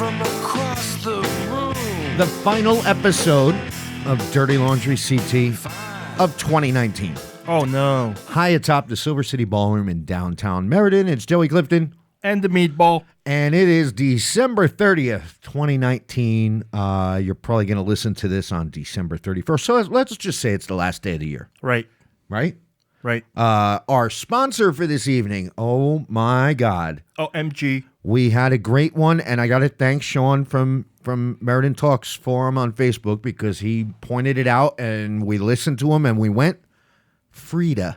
from across the room. The final episode of Dirty Laundry CT of 2019. Oh, no. High atop the Silver City Ballroom in downtown Meriden. It's Joey Clifton. And the meatball. And it is December 30th, 2019. You're probably going to listen to this on December 31st. So let's just say it's the last day of the year. Right. Right? Right. Our sponsor for this evening, oh my God. OMG. We had a great one, and I got to thank Sean from Meriden Talks Forum on Facebook because he pointed it out, and we listened to him, and we went. Frida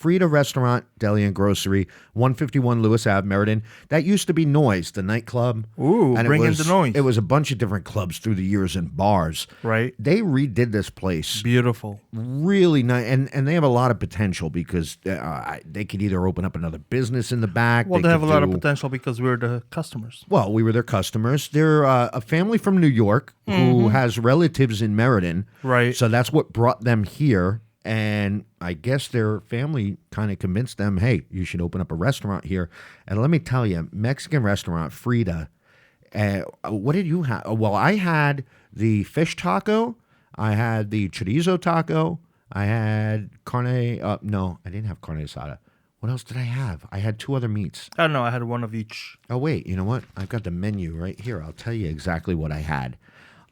Restaurant, Deli and Grocery, 151 Lewis Ave, Meriden. That used to be Noise, the nightclub. Ooh, bring in the noise. It was a bunch of different clubs through the years and bars. Right. They redid this place. Beautiful. Really nice. And they have a lot of potential because they could either open up another business in the back. Well, they have a lot of potential because we're the customers. Well, we were their customers. They're a family from New York who has relatives in Meriden. Right. So that's what brought them here. And I guess their family kind of convinced them, hey, you should open up a restaurant here. And let me tell you, Mexican restaurant, Frida, what did you have? Well, I had the fish taco. I had the chorizo taco. I had carne. No, I didn't have carne asada. What else did I have? I had two other meats. I don't know. I had one of each. Oh, wait. You know what? I've got the menu right here. I'll tell you exactly what I had.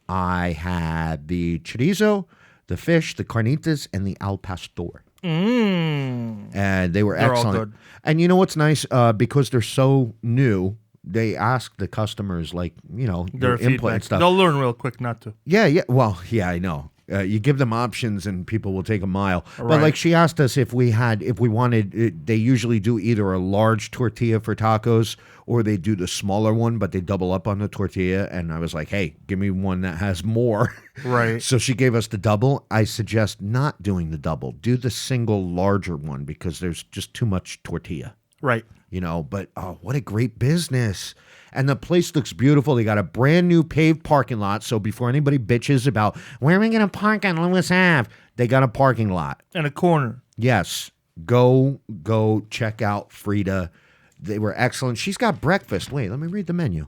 I had the chorizo, the fish, the carnitas, and the al pastor. And they were They're excellent. all good. And you know what's nice? Because they're so new, they ask the customers, like, your Their input feedback. and stuff. They'll learn real quick not to. Yeah. Well, yeah, I know. You give them options and people will take a mile. But Right. like she asked us if we wanted, they usually do either a large tortilla for tacos or they do the smaller one, but they double up on the tortilla. And I was like, hey, give me one that has more. Right. So she gave us the double. I suggest not doing the double. Do the single larger one because there's just too much tortilla. Right. But what a great business. And the place looks beautiful. They got a brand new paved parking lot. So before anybody bitches about, where am I going to park on Lewis Ave? They got a parking lot. And a corner. Yes. Go check out Frida. They were excellent. She's got breakfast. Wait, let me read the menu.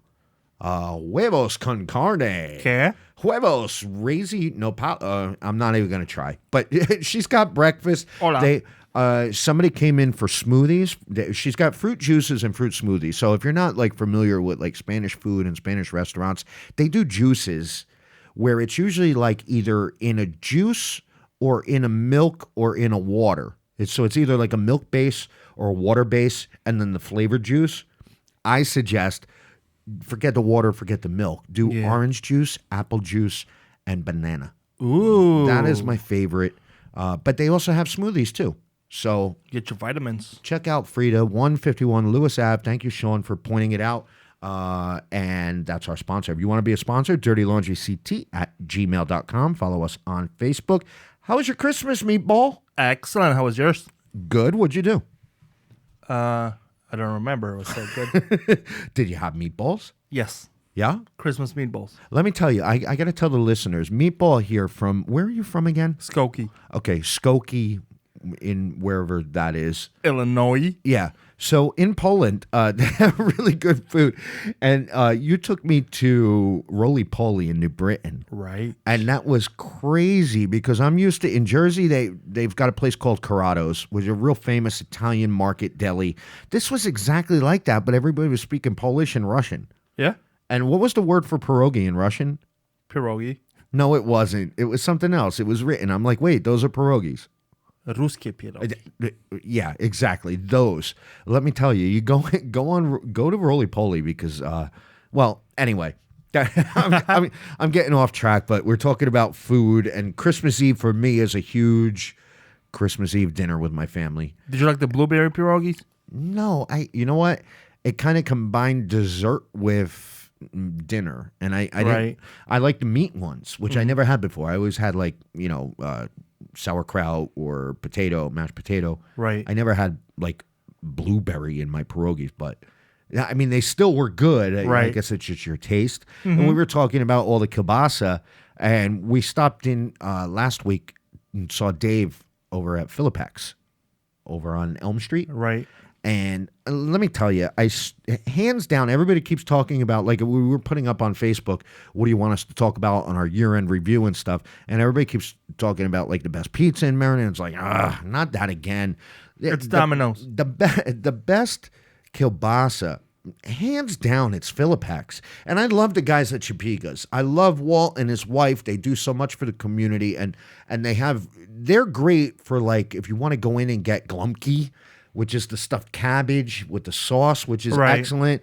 Huevos con carne. Okay. Huevos, raisy, no I'm not even going to try. But she's got breakfast. Hola. Somebody came in for smoothies. She's got fruit juices and fruit smoothies. So if you're not like familiar with like Spanish food and Spanish restaurants, they do juices where it's usually like either in a juice or in a milk or in a water. It's either like a milk base or a water base and then the flavored juice. I suggest forget the water, forget the milk. Do orange juice, apple juice, and banana. Ooh. That is my favorite. But they also have smoothies too. So Get your vitamins. check out Frida, 151 Lewis Ave. Thank you, Sean, for pointing it out. And that's our sponsor. If you want to be a sponsor, dirtylaundryct@gmail.com. Follow us on Facebook. How was your Christmas, meatball? Excellent. How was yours? Good. What'd you do? I don't remember. It was so good. Did you have meatballs? Yes. Yeah? Christmas meatballs. Let me tell you, I got to tell the listeners, Meatball here from, where are you from again? Skokie. Okay, Skokie, in wherever that is. Illinois. Yeah. So in Poland, they have really good food. And you took me to Roly Poly in New Britain. Right. And that was crazy because I'm used to, in Jersey, they've got a place called Corrado's, which is a real famous Italian market deli. This was exactly like that, but everybody was speaking Polish and Russian. Yeah. And what was the word for pierogi in Russian? Pierogi. No, it wasn't. It was something else. It was written. I'm like, wait, those are pierogies. Ruskie pierogi. Yeah, exactly. Those. Let me tell you, you go to Roly Poly because, well, anyway, I'm getting off track, but we're talking about food, and Christmas Eve for me is a huge Christmas Eve dinner with my family. Did you like the blueberry pierogies? No, you know what? It kind of combined dessert with dinner, and I didn't. I like the meat ones, which I never had before. I always had like sauerkraut or mashed potato. Right. I never had like blueberry in my pierogies, but I mean they still were good. Right. I guess it's just your taste. And we were talking about all the kielbasa, and we stopped in last week and saw Dave over at Philippex over on Elm Street. Right. And let me tell you, hands down, everybody keeps talking about, like we were putting up on Facebook, what do you want us to talk about on our year-end review and stuff? And everybody keeps talking about like the best pizza in Meriden. It's like, not that again. It's Domino's. The best kielbasa, hands down, it's Philippex. And I love the guys at Chapigas. I love Walt and his wife. They do so much for the community, and they're great for, like, if you want to go in and get glumke, which is the stuffed cabbage with the sauce, which is excellent.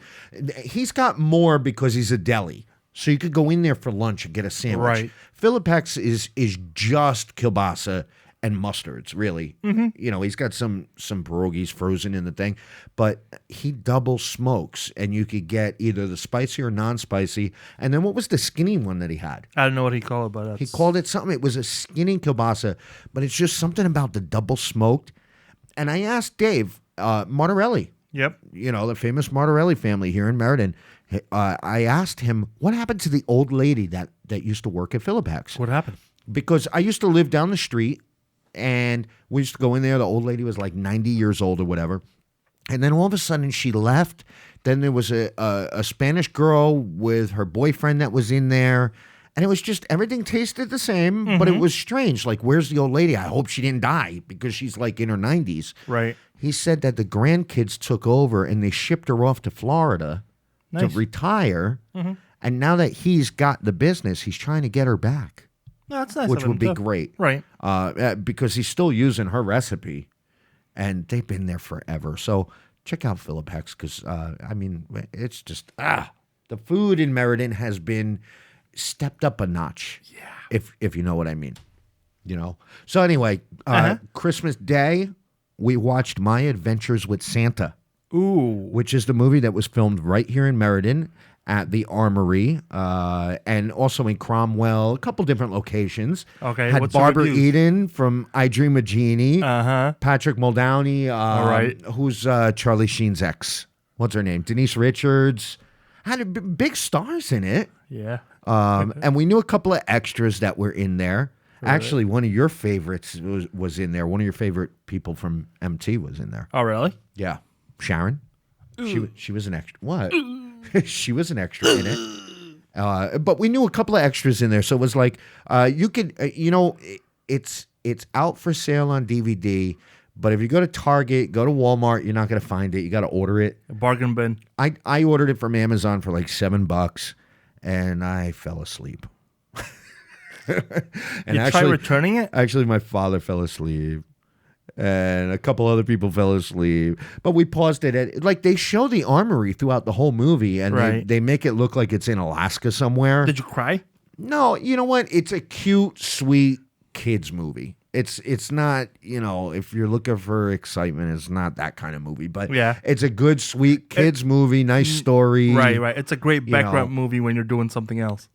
He's got more because he's a deli. So you could go in there for lunch and get a sandwich. Right. Philippex is just kielbasa and mustards, really. Mm-hmm. You know, he's got some pierogies frozen in the thing, but he double smokes, and you could get either the spicy or non-spicy. And then what was the skinny one that he had? I don't know what he called it, but He called it something. It was a skinny kielbasa, but it's just something about the double smoked. And I asked Dave Martorelli, Yep. you know, the famous Martorelli family here in Meriden. I asked him, what happened to the old lady that used to work at Philippex? What happened? Because I used to live down the street, and we used to go in there. The old lady was like 90 years old or whatever. And then all of a sudden she left. Then there was a Spanish girl with her boyfriend that was in there. And it was just, everything tasted the same, but it was strange. Like, where's the old lady? I hope she didn't die, because she's like in her 90s. Right. He said that the grandkids took over and they shipped her off to Florida to retire. And now that he's got the business, he's trying to get her back. No, that's nice. Which of him would be too. great. Right. Because he's still using her recipe, and they've been there forever. So check out Philippex, because, I mean, it's just, the food in Meriden has been stepped up a notch. Yeah. If you know what I mean. You know? So anyway, Christmas Day, we watched My Adventures with Santa. Ooh. Which is the movie that was filmed right here in Meriden at the Armory, and also in Cromwell, a couple different locations. Okay, Had what's the Barbara reviews? Eden from I Dream of Jeannie. Patrick Muldowney. All right. Who's Charlie Sheen's ex? What's her name? Denise Richards. Had big stars in it. Yeah. And we knew a couple of extras that were in there. Actually, one of your favorites was in there. One of your favorite people from MT was in there. Oh, really? Yeah. Sharon. She was an extra. What? She was an extra in it. But we knew a couple of extras in there. So it was like, you could, it's out for sale on DVD. But if you go to Target, go to Walmart, you're not going to find it. You got to order it. A bargain bin. I ordered it from Amazon for like $7, and I fell asleep. And You try returning it? Actually, my father fell asleep, and a couple other people fell asleep. But we paused it. Like, they show the Armory throughout the whole movie, and they make it look like it's in Alaska somewhere. Did you cry? No, you know what? It's a cute, sweet kids movie. It's not, if you're looking for excitement, it's not that kind of movie. But yeah, it's a good, sweet kids movie, nice story. Right. It's a great background movie when you're doing something else.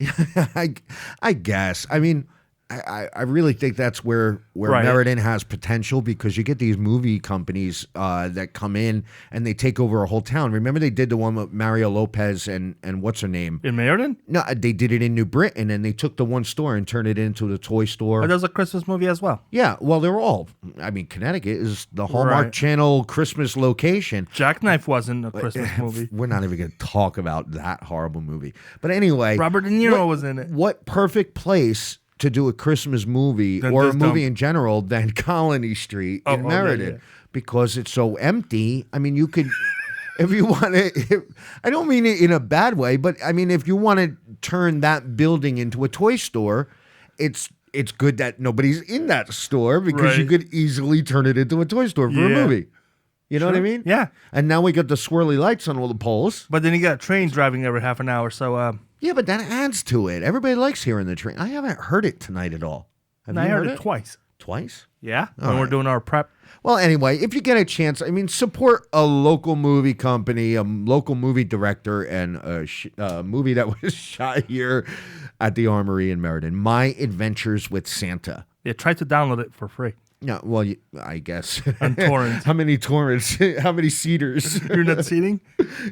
I guess. I mean, I really think that's where Meriden has potential, because you get these movie companies that come in and they take over a whole town. Remember they did the one with Mario Lopez and what's her name? In Meriden? No, they did it in New Britain, and they took the one store and turned it into the toy store. Oh, there's a Christmas movie as well. Yeah, well, they're all. I mean, Connecticut is the Hallmark Channel Christmas location. Jackknife wasn't a Christmas movie. We're not even going to talk about that horrible movie. But anyway, Robert De Niro was in it. What perfect place to do a Christmas movie or a movie in general than Colony Street in Meriden, because it's so empty. I mean, you could, if you want to, I don't mean it in a bad way, but I mean, if you want to turn that building into a toy store, it's good that nobody's in that store, because you could easily turn it into a toy store for a movie. You know what I mean? Yeah. And now we got the swirly lights on all the poles. But then you got trains driving every half an hour, so... Yeah, but that adds to it. Everybody likes hearing the train. I haven't heard it tonight at all. Have you I heard it twice. Twice? Yeah, when we're doing our prep. Well, anyway, if you get a chance, I mean, support a local movie company, a local movie director, and a movie that was shot here at the Armory in Meriden. My Adventures with Santa. Yeah, try to download it for free. No, well, I guess. On torrents. How many torrents? How many seaters? You're not seating?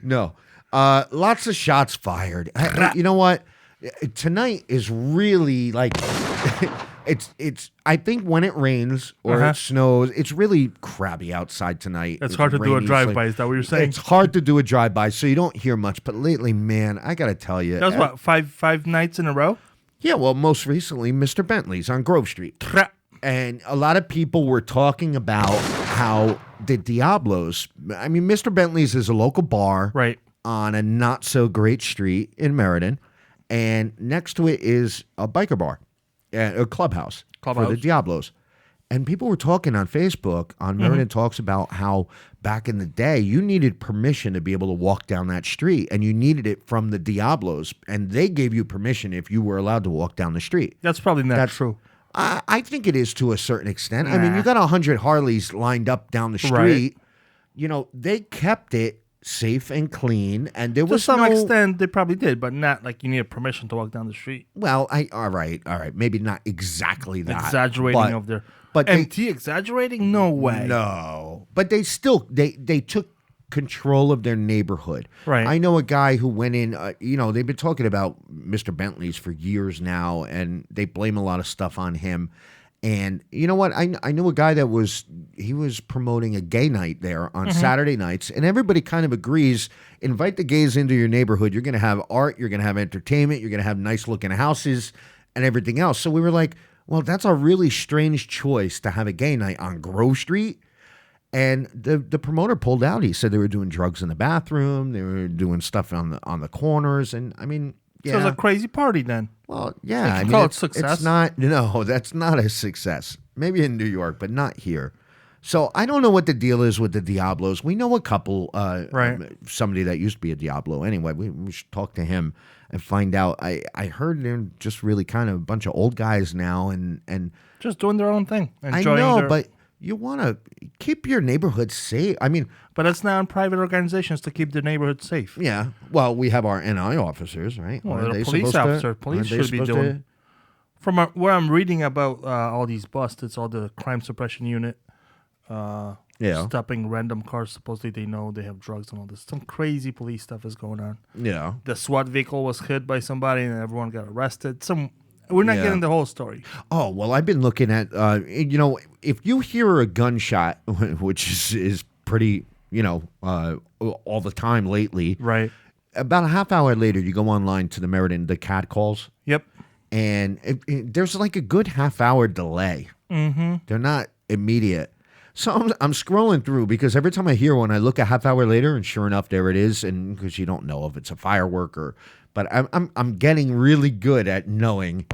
No. Lots of shots fired. You know what? Tonight is really like It's. I think when it rains or it snows, it's really crabby outside tonight. It's hard to do a rainy, drive-by. Is that what you're saying? It's hard to do a drive-by, so you don't hear much. But lately, man, I got to tell you. That was what, five nights in a row? Yeah, well, most recently, Mr. Bentley's on Grove Street. And a lot of people were talking about how the Diablos, I mean, Mr. Bentley's is a local bar Right. on a not-so-great street in Meriden. And next to it is a biker bar, a clubhouse for the Diablos. And people were talking on Facebook, on Meriden Talks, about how back in the day, you needed permission to be able to walk down that street. And you needed it from the Diablos. And they gave you permission if you were allowed to walk down the street. That's probably not true. I think it is to a certain extent. I mean, you got 100 Harleys lined up down the street. Right. You know, they kept it safe and clean, and there To was some no extent, they probably did, but not like you need permission to walk down the street. Well, all right, maybe not exactly that. Exaggerating of their MT exaggerating? No way. No, but they still they took control of their neighborhood. Right. I know a guy who went in. You know, they've been talking about Mr. Bentley's for years now, and they blame a lot of stuff on him. And you know what? I knew a guy that was promoting a gay night there on Saturday nights, and everybody kind of agrees. Invite the gays into your neighborhood. You're going to have art. You're going to have entertainment. You're going to have nice looking houses and everything else. So we were like, well, that's a really strange choice to have a gay night on Grove Street. And the promoter pulled out. He said they were doing drugs in the bathroom. They were doing stuff on the corners. And I mean, yeah. So it was a crazy party then. Well, yeah. I mean, call it success. It's not. No, that's not a success. Maybe in New York, but not here. So I don't know what the deal is with the Diablos. We know a couple. Right. Somebody that used to be a Diablo. Anyway, we should talk to him and find out. I heard they're just really kind of a bunch of old guys now, and just doing their own thing. I know, but you want to keep your neighborhood safe. I mean, but it's not on private organizations to keep the neighborhood safe. Yeah. Well, we have our NI officers, right? Well, they're police officers. Police should be doing. From what I'm reading about all these busts, it's all the crime suppression unit. Stopping random cars. Supposedly they know they have drugs and all this. Some crazy police stuff is going on. Yeah. The SWAT vehicle was hit by somebody and everyone got arrested. We're not getting the whole story. Oh, well, I've been looking at, if you hear a gunshot, which is pretty, all the time lately. Right. About a half hour later, you go online to the Meriden, the cat calls. Yep. And there's like a good half hour delay. Mm-hmm. They're not immediate. So I'm scrolling through because every time I hear one, I look a half hour later, and sure enough, there it is. And because you don't know if it's a firework but I'm getting really good at knowing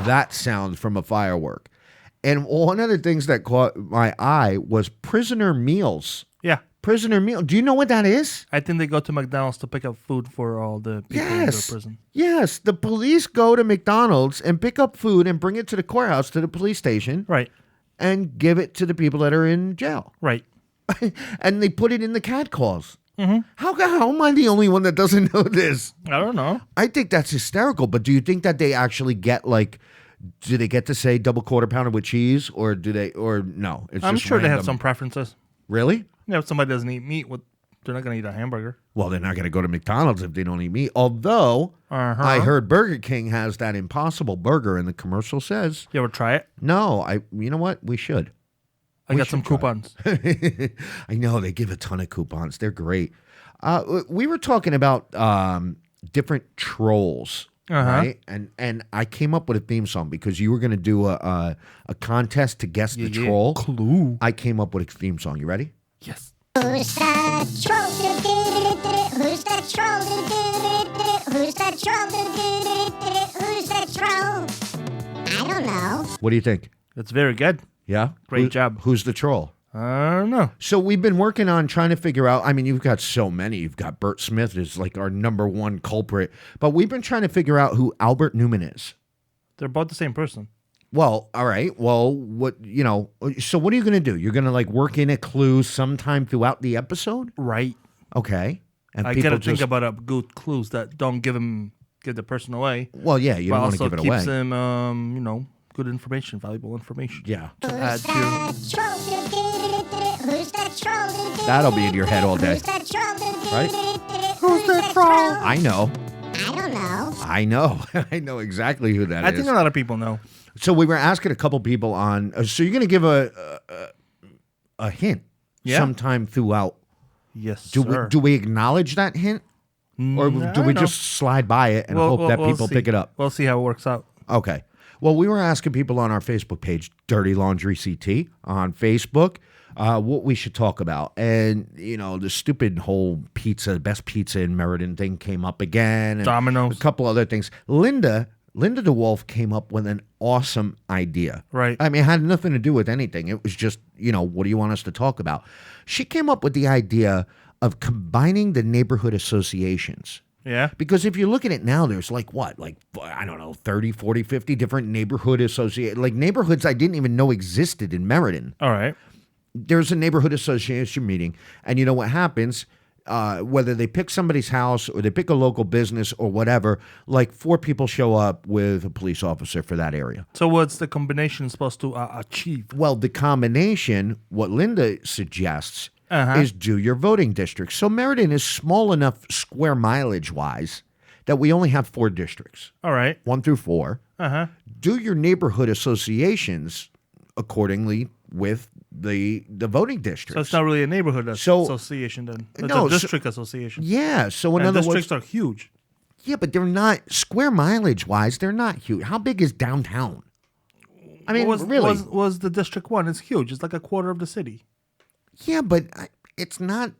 that sound from a firework. And one of the things that caught my eye was prisoner meals. Yeah. Prisoner meal. Do you know what that is? I think they go to McDonald's to pick up food for all the people in the prison. Yes. The police go to McDonald's and pick up food and bring it to the courthouse, to the police station. Right. And give it to the people that are in jail. Right. And they put it in the cat calls. Mm-hmm. How am I the only one that doesn't know this? I don't know. I think that's hysterical. But do you think that they actually get do they get to say double quarter pounder with cheese, or no? I'm sure they have some preferences. Really? Yeah, if somebody doesn't eat meat, they're not going to eat a hamburger. Well, they're not going to go to McDonald's if they don't eat meat. Although I heard Burger King has that Impossible Burger, and the commercial says. You ever try it? No, you know what? We should. I got some coupons. I know they give a ton of coupons. They're great. We were talking about different trolls, right? And I came up with a theme song because you were going to do a contest to guess the troll. Clue. I came up with a theme song. You ready? Yes. Who's that troll? Who's that troll? Who's that troll? Who's that troll? I don't know. What do you think? That's very good. Yeah? Great job. Who's the troll? I don't know. So we've been working on trying to figure out, I mean, you've got so many. You've got Bert Smith is like our number one culprit. But we've been trying to figure out who Albert Newman is. They're both the same person. Well, all right. Well, so what are you going to do? You're going to work in a clue sometime throughout the episode? Right. Okay. And I got to think about good clues that don't give the person away. Well, yeah, you don't want to give it away. But also keeps them, good information, valuable information. Yeah. To add to. Who's that troll? That'll be in your head all day. Who's that troll? Right? Who's that troll? I know. I don't don't know. I know. I know exactly who that is. I think a lot of people know. So we were asking a couple people on. So you're going to give a hint sometime throughout. Yes, Do sir. we acknowledge that hint, or do we just slide by it and hope that people pick it up? We'll see how it works out. Okay. Well, we were asking people on our Facebook page, Dirty Laundry CT, on Facebook, what we should talk about. And, the stupid whole best pizza in Meriden thing came up again. And Domino's. A couple other things. Linda DeWolf came up with an awesome idea. Right. I mean, it had nothing to do with anything. It was just, what do you want us to talk about? She came up with the idea of combining the neighborhood associations. Yeah. Because if you look at it now, there's I don't know, 30, 40, 50 different neighborhood neighborhoods I didn't even know existed in Meriden. All right. There's a neighborhood association meeting, and you know what happens? Whether they pick somebody's house or they pick a local business or whatever, 4 people show up with a police officer for that area. So what's the combination supposed to achieve? Well, the combination, what Linda suggests, is do your voting districts. So Meriden is small enough square mileage-wise that we only have 4 districts. All right. 1 through 4. Do your neighborhood associations accordingly with the voting districts. So it's not really a neighborhood association then. It's a district association. Yeah. So in other words, districts are huge. Yeah, but they're not square mileage-wise. They're not huge. How big is downtown? I mean, really, was the District 1? It's huge. It's like a quarter of the city. Yeah, but it's not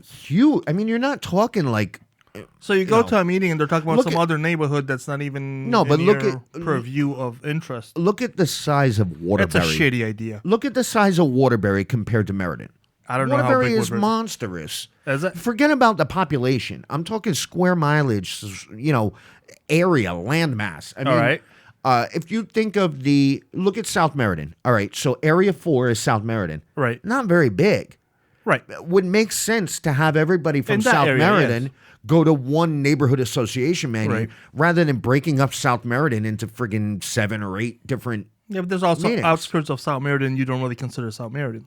huge. I mean, you're not talking like. So you go to a meeting and they're talking about some other neighborhood that's not even purview of interest. Look at the size of Waterbury. That's a shitty idea. Look at the size of Waterbury compared to Meriden. I don't know how big Waterbury is monstrous. Is it? Forget about the population. I'm talking square mileage, area, landmass. I mean, all right. If you think of look at South Meriden. All right, so Area 4 is South Meriden. Right. Not very big. Right. It would make sense to have everybody from South area, Meriden yes. go to one neighborhood association meeting rather than breaking up South Meriden into friggin' 7 or 8 different Yeah, but there's also meetings. outskirts of South Meriden you don't really consider South Meriden.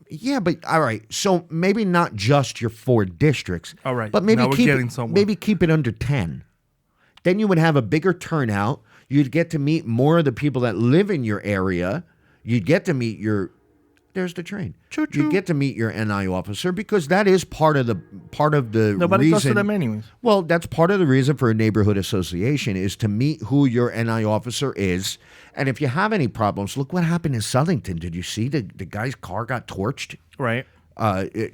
Yeah, but all right. So maybe not just your 4 districts. All right. But maybe Now we're getting somewhere. maybe keep it under 10. Then you would have a bigger turnout. You'd get to meet more of the people that live in your area. You'd get to meet there's the train. Choo-choo. You get to meet your NI officer because that is part of the Nobody reason. goes to them anyways. Well, that's part of the reason for a neighborhood association is to meet who your NI officer is. And if you have any problems, look what happened in Southington. Did you see the guy's car got torched? Right.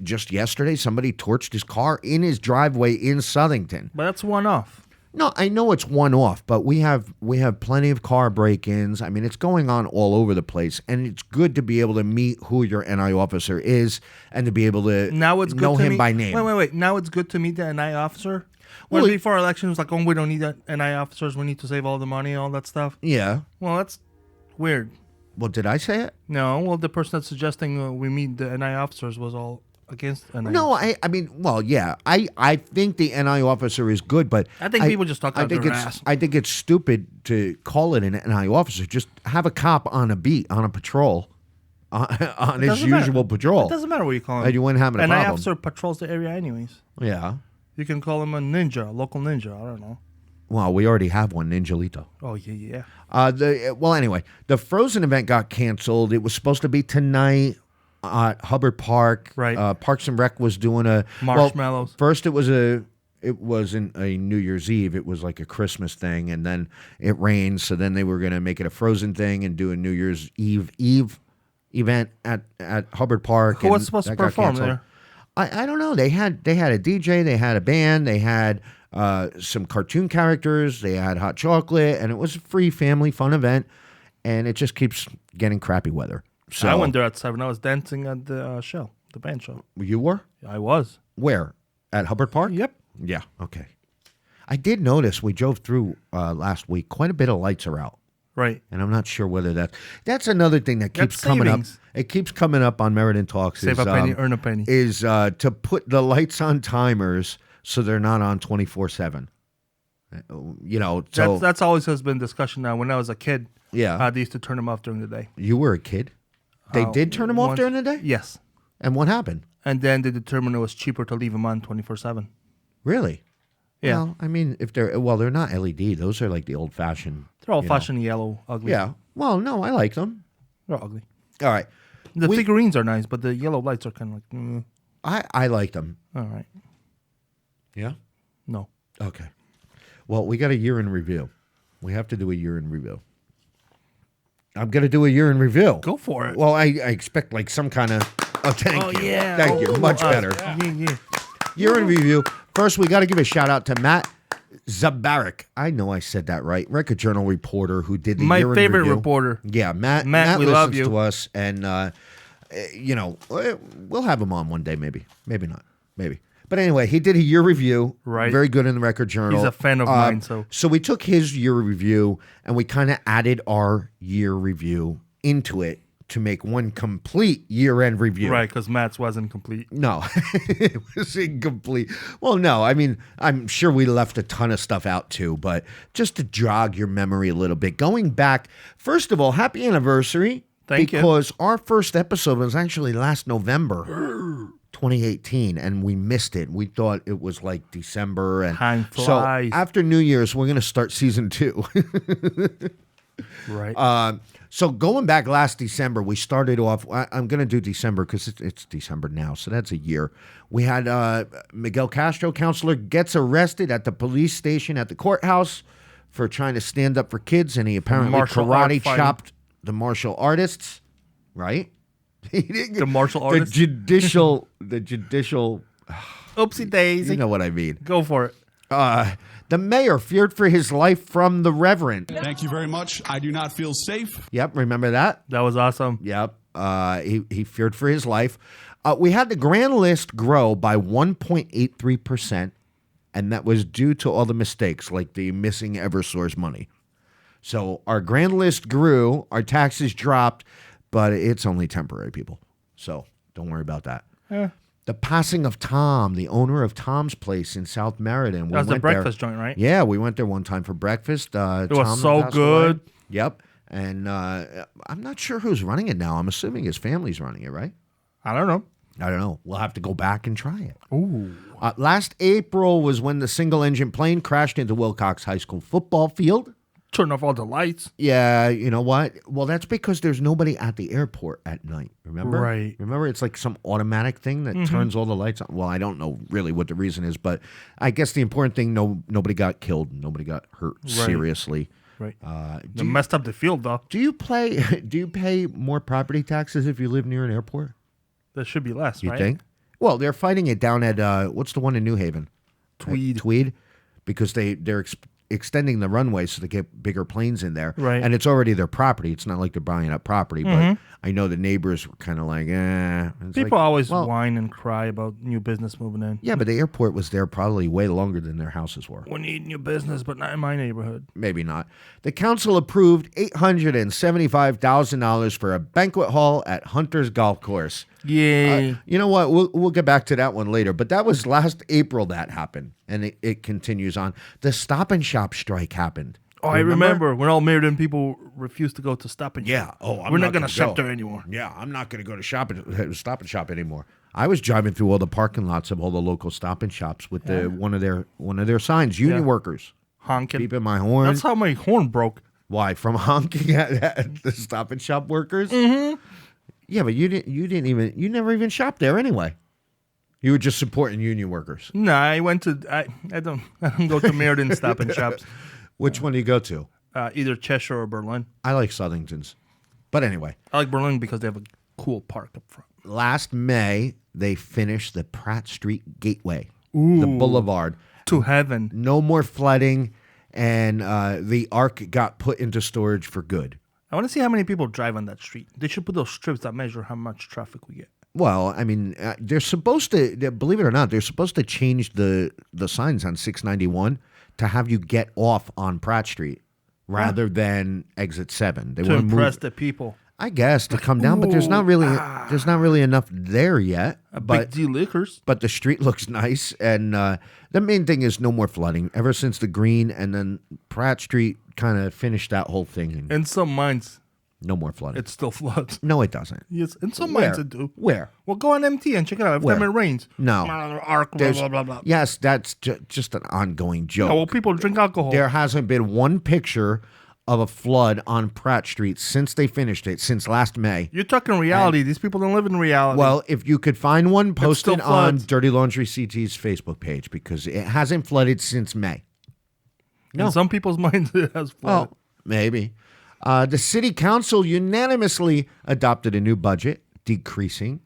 Just yesterday, somebody torched his car in his driveway in Southington. But that's one off. No, I know it's one off, but we have plenty of car break-ins. I mean, it's going on all over the place, and it's good to be able to meet who your NI officer is and to be able to know him by name. Wait. Now it's good to meet the NI officer? Well, before elections, like, we don't need NI officers. We need to save all the money, all that stuff. Yeah. Well, that's weird. Well, did I say it? No. Well, the person that's suggesting we meet the NI officers was all against NI. No, I mean, well, yeah. I think the NI officer is good, but I think people just talk out their ass. I think it's stupid to call it an NI officer. Just have a cop on a beat, on a patrol, on his usual patrol. It doesn't matter what you call him. And you wouldn't have a problem. NI officer patrols the area anyways. Yeah. You can call him a ninja, a local ninja. I don't know. Well, we already have one, Ninjalito. Oh, yeah. Anyway, the Frozen event got canceled. It was supposed to be tonight at Hubbard Park. Right. Parks and Rec was doing a marshmallows. Well, first, it wasn't a New Year's Eve. It was like a Christmas thing, and then it rained. So then they were going to make it a Frozen thing and do a New Year's Eve event at Hubbard Park. Who was supposed to perform there? I don't know. They had a DJ. They had a band. They had some cartoon characters. They had hot chocolate, and it was a free family fun event. And it just keeps getting crappy weather. So I went there at 7. I was dancing at the show, the band show. You were? I was. Where? At Hubbard Park? Yep. Yeah. Okay. I did notice we drove through last week. Quite a bit of lights are out. Right. And I'm not sure whether that's another thing that keeps That's coming savings. up. It keeps coming up on Meriden Talks. Save a penny, earn a penny. Is to put the lights on timers so they're not on 24/7. So that's always has been discussion now. When I was a kid, yeah, they used to turn them off during the day. You were a kid? They did turn them off during the day? Yes. And what happened? And then they determined it was cheaper to leave them on 24/7. Really? Yeah. Well, I mean, if they're not LED. Those are like the old fashioned. They're old-fashioned yellow, ugly. Yeah. Well, no, I like them. They're ugly. All right. The figurines are nice, but the yellow lights are kind of like... I like them. All right. Yeah? No. Okay. Well, we got a year in review. We have to do a year in review. I'm going to do a year in review. Go for it. Well, I expect like some kind of... Oh, thank you. Yeah. Thank you. Much better. Yeah. Year in review. First, we got to give a shout out to Matt Zabarik. I know I said that right. Record Journal reporter who did the My year in favorite review. reporter. Yeah, Matt we listens love you. to us, and we'll have him on one day, maybe not, maybe. But anyway, he did a year review. Right. Very good in the Record Journal. He's a fan of mine, So we took his year review and we kind of added our year review into it to make one complete year-end review. Right, because Matt's wasn't complete. No, it was incomplete. Well, no, I mean, I'm sure we left a ton of stuff out too, but just to jog your memory a little bit. Going back, first of all, happy anniversary. Thank you. Because our first episode was actually last November 2018, and we missed it. We thought it was like December. And Time flies. So after New Year's, we're going to start season 2. Right. So going back last December, we started off. I'm going to do December because it's December now, so that's a year. We had Miguel Castro, counselor, gets arrested at the police station at the courthouse for trying to stand up for kids, and he apparently karate chopped the martial artists. Right? The martial artists. The judicial. Oopsie daisy. You know what I mean. Go for it. The mayor feared for his life from the Reverend. Thank you very much. I do not feel safe. Yep, remember that? That was awesome. Yep. He feared for his life. We had the grand list grow by 1.83%, and that was due to all the mistakes, like the missing Eversource money. So our grand list grew, our taxes dropped, but it's only temporary, people. So don't worry about that. Yeah. The passing of Tom, the owner of Tom's Place in South Meriden. That was the breakfast joint, right? Yeah, we went there one time for breakfast. It was so good. Yep. And I'm not sure who's running it now. I'm assuming his family's running it, right? I don't know. I don't know. We'll have to go back and try it. Ooh. Last April was when the single-engine plane crashed into Wilcox High School football field. Turn off all the lights. Yeah, you know what? Well, that's because there's nobody at the airport at night. Remember? Right. Remember, it's like some automatic thing that turns all the lights on. Well, I don't know really what the reason is, but I guess the important thing: nobody got killed, nobody got hurt seriously. Right. They messed up the field, though. Do you pay more property taxes if you live near an airport? That should be less, You right? think? Well, they're fighting it down at what's the one in New Haven? Tweed. Because they're extending the runway so they get bigger planes in there. Right. And it's already their property. It's not like they're buying up property, but I know the neighbors were kind of like, eh. It's People like, always well, whine and cry about new business moving in. Yeah, but the airport was there probably way longer than their houses were. We need new business, but not in my neighborhood. Maybe not. The council approved $875,000 for a banquet hall at Hunter's Golf Course. Yay. You know what? We'll get back to that one later. But that was last April that happened, and it continues on. The Stop and Shop strike happened. Oh, I remember when all Meriden people refused to go to Stop and Shop. Yeah. Oh, we're not going to shop there anymore. Yeah, I'm not going to go to Stop and Shop anymore. I was driving through all the parking lots of all the local Stop and Shops with one of their signs, union workers. Honking. Beeping my horn. That's how my horn broke. Why? From honking at the Stop and Shop workers? Mm-hmm. Yeah, but you never even shopped there anyway. You were just supporting union workers. No, I went to I don't go to Meriden Stop and Shops. Which one do you go to? Either Cheshire or Berlin. I like Southington's. But anyway. I like Berlin because they have a cool park up front. Last May, they finished the Pratt Street Gateway. Ooh. The boulevard. To heaven. No more flooding, and the Arc got put into storage for good. I want to see how many people drive on that street. They should put those strips that measure how much traffic we get. Well, I mean, they're supposed to, believe it or not, they're supposed to change the signs on 691 to have you get off on Pratt Street rather than exit 7. They To want impress the people. I guess, to come down, but there's not really enough there yet. Big D Liquors. But the street looks nice, and the main thing is no more flooding. Ever since the Green and then Pratt Street kind of finished that whole thing. And some mines. No more flooding. It still floods. No, it doesn't. Yes, in some Where? mines it do. Where? Well, go on MT and check it out. Every time Where? it rains. No. Arc, blah, There's- blah, blah, blah. Yes, that's just an ongoing joke. Oh, well, people drink alcohol. There hasn't been one picture of a flood on Pratt Street since they finished it, since last May. You're talking reality. These people don't live in reality. Well, if you could find one, post still it on floods. Dirty Laundry CT's Facebook page because it hasn't flooded since May. in some people's minds, it has flooded. Well, maybe. The city council unanimously adopted a new budget, decreasing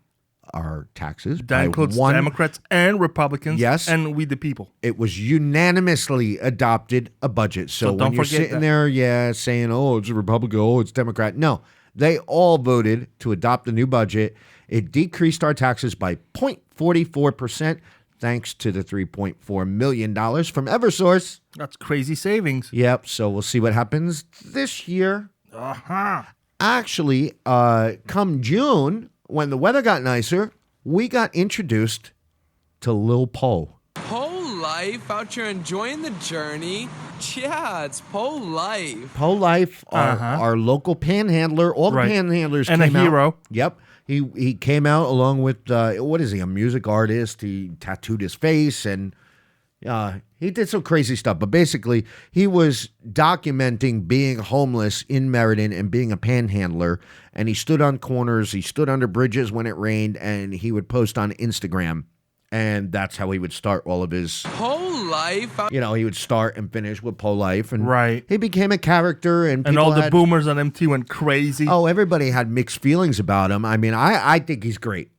our taxes That includes Democrats and Republicans. Yes. And we the people. It was unanimously adopted a budget. So So when don't you're forget sitting that. there, saying, "Oh, it's a Republican, oh, it's Democrat," no, they all voted to adopt the new budget. It decreased our taxes by 0.44%, thanks to the $3.4 million from EverSource. That's crazy savings. Yep. So we'll see what happens this year. Uh-huh. Actually, come June, when the weather got nicer, we got introduced to Lil Po. Whole life out here enjoying the journey. Yeah, it's whole life. Po Life, our local panhandler. All the Right. panhandlers And a came out. hero. Yep. He came out along with, what is he, a music artist? He tattooed his face and he did some crazy stuff. But basically, he was documenting being homeless in Meriden and being a panhandler. And he stood on corners. He stood under bridges when it rained. And he would post on Instagram. And that's how he would start all of his... Whole life out He would start and finish with Po Life. And Right. he became a character. And And people all the had- boomers on MT went crazy. Oh, everybody had mixed feelings about him. I mean, I think he's great.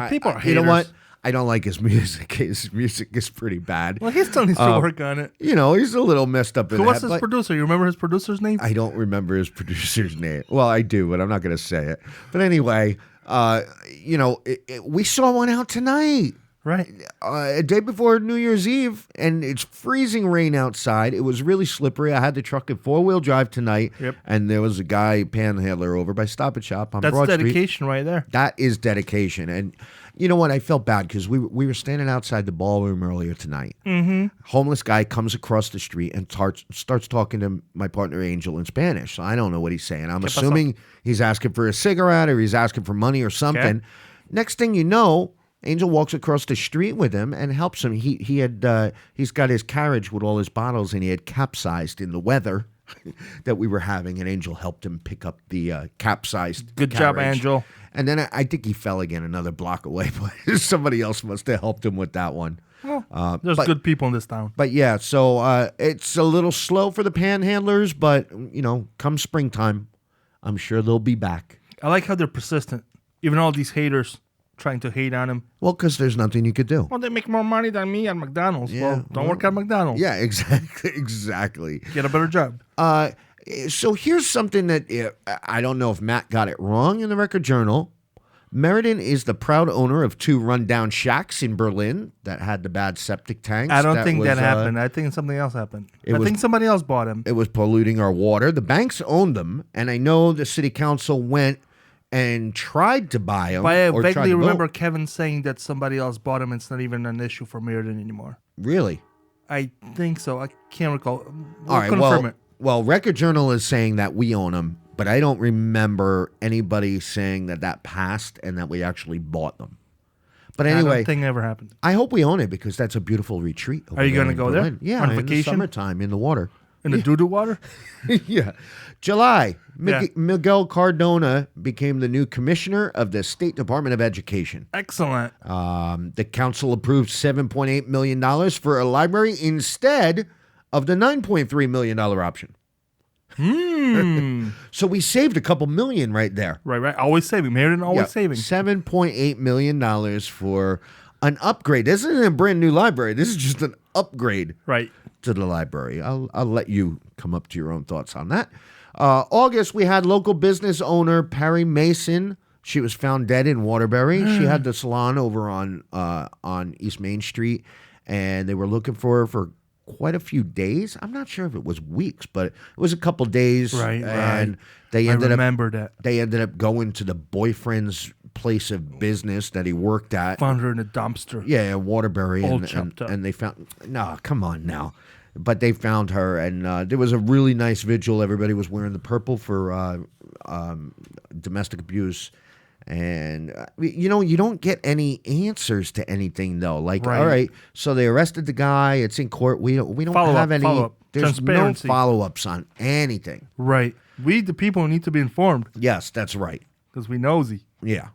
People are You know what? haters. I don't like his music. His music is pretty bad. Well, he still needs to work on it. He's a little messed up in Who was that. his but producer? You remember his producer's name? I don't remember his producer's name. Well, I do, but I'm not going to say it. But anyway, we saw one out tonight. Right. A day before New Year's Eve, and it's freezing rain outside. It was really slippery. I had the truck in 4-wheel drive tonight, Yep. and there was a guy panhandler over by Stop and Shop on That's Broad Street. dedication right there. That is dedication. And you know what? I felt bad because we were standing outside the ballroom earlier tonight. Mm-hmm. Homeless guy comes across the street and starts talking to my partner Angel in Spanish. So I don't know what he's saying. I'm assuming he's asking for a cigarette or he's asking for money or something. Okay. Next thing you know, Angel walks across the street with him and helps him. He's got his carriage with all his bottles and he had capsized in the weather that we were having, and Angel helped him pick up the capsized Good job, carriage. Angel. And then I think he fell again another block away, but somebody else must have helped him with that one. There's good people in this town. But yeah, so it's a little slow for the panhandlers, but come springtime, I'm sure they'll be back. I like how they're persistent. Even all these haters trying to hate on him. Well, because there's nothing you could do. Well, they make more money than me at McDonald's. Well, don't work at McDonald's. Yeah, exactly. Get a better job. So here's something that I don't know if Matt got it wrong in the Record Journal. Meriden is the proud owner of 2 rundown shacks in Berlin that had the bad septic tanks. I don't think was, that happened. I think something else happened. I was- think somebody else bought him. It was polluting our water. The banks owned them, and I know the city council went and tried to buy them. But I or tried vaguely to vote. remember Kevin saying that somebody else bought him. It's not even an issue for Meriden anymore. Really? I think so. I can't recall. We'll All right. confirm it. Well, Record Journal is saying that we own them, but I don't remember anybody saying that passed and that we actually bought them. But I anyway, don't think it ever happened. I hope we own it because that's a beautiful retreat. Are you going gonna to go there? Yeah, On in the vacation? summertime in the water. In the doo-doo water? Yeah. July, Yeah. Miguel Cardona became the new commissioner of the State Department of Education. Excellent. The council approved $7.8 million for a library instead of the $9.3 million option. So we saved a couple million right there. Right. Always saving. Meriden always saving. $7.8 million for an upgrade. This isn't a brand new library. This is just an upgrade Right. to the library. I'll let you come up to your own thoughts on that. August, we had local business owner Perry Mason. She was found dead in Waterbury. She had the salon over on East Main Street, and they were looking for her for quite a few days. I'm not sure if it was weeks, but it was a couple days. Right, And right. they I ended up remember that. they ended up going to the boyfriend's place of business that he worked at. Found her in a dumpster. Yeah, Waterbury, All and chopped up. they found. No, come on now. but they found her, and there was a really nice vigil. Everybody was wearing the purple for domestic abuse. And, you don't get any answers to anything, though. Like, all right, so they arrested the guy. It's in court. We don't have any. Follow-up. There's no follow-ups on anything. Right. We, the people, need to be informed. Yes, that's right. Because we nosy. Yeah.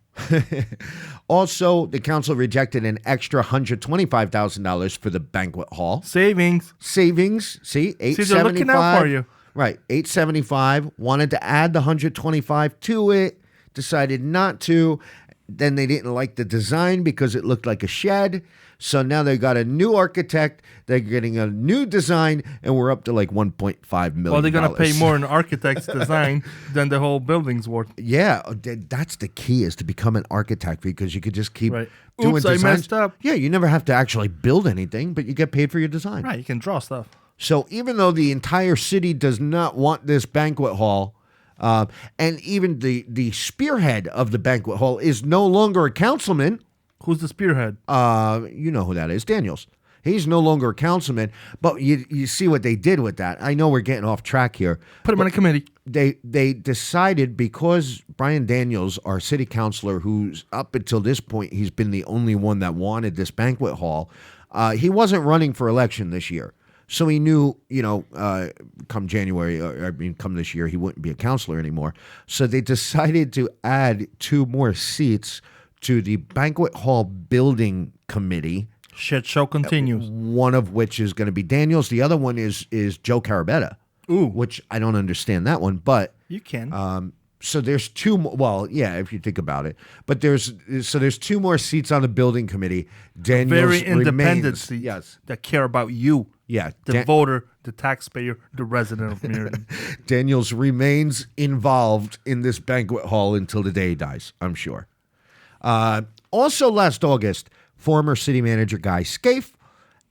Also, the council rejected an extra $125,000 for the banquet hall. Savings. See, $875. They're looking out for you. Right, $875. Wanted to add the $125 to it. Decided not to. Then they didn't like the design because it looked like a shed. So now they got a new architect. They're getting a new design, and we're up to like $1.5 million. Well, they're going to pay more in architect's design than the whole building's worth. Yeah, that's the key, is to become an architect, because you could just keep doing Oops, designs. I messed up. Yeah, you never have to actually build anything, but you get paid for your design. Right, you can draw stuff. So even though the entire city does not want this banquet hall, and even the spearhead of the banquet hall is no longer a councilman. Who's the spearhead? You know who that is, Daniels. He's no longer a councilman, but you see what they did with that. I know we're getting off track here. Put him on a committee. They decided, because Brian Daniels, our city councilor, who's up until this point, he's been the only one that wanted this banquet hall. He wasn't running for election this year. So he knew, come January, come this year, he wouldn't be a counselor anymore. So they decided to add 2 more seats to the banquet hall building committee. Shit show continues. One of which is going to be Daniels. The other one is Joe Carabetta. Ooh. Which I don't understand that one, but you can. So there's 2 more. Well, yeah, if you think about it. But there's 2 more seats on the building committee. Daniels Very independent remains, seats, yes, that care about you. Yeah, the voter, the taxpayer, the resident of Meriden. Daniels remains involved in this banquet hall until the day he dies, I'm sure. Also last August, former city manager Guy Scaife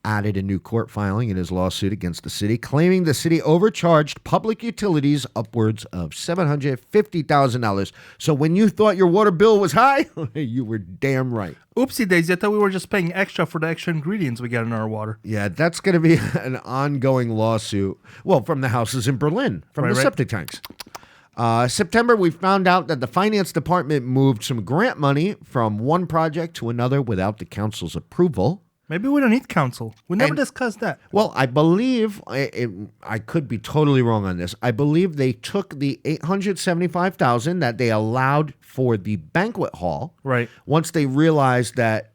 added a new court filing in his lawsuit against the city, claiming the city overcharged public utilities upwards of $750,000. So when you thought your water bill was high, you were damn right. Oopsie daisy, I thought we were just paying extra for the extra ingredients we get in our water. Yeah, that's going to be an ongoing lawsuit. Well, from the houses in Berlin, from the septic tanks. September, we found out that the finance department moved some grant money from one project to another without the council's approval. Maybe we don't need council. We never discussed that. Well, I believe, I could be totally wrong on this. I believe they took the $875,000 that they allowed for the banquet hall. Right. Once they realized that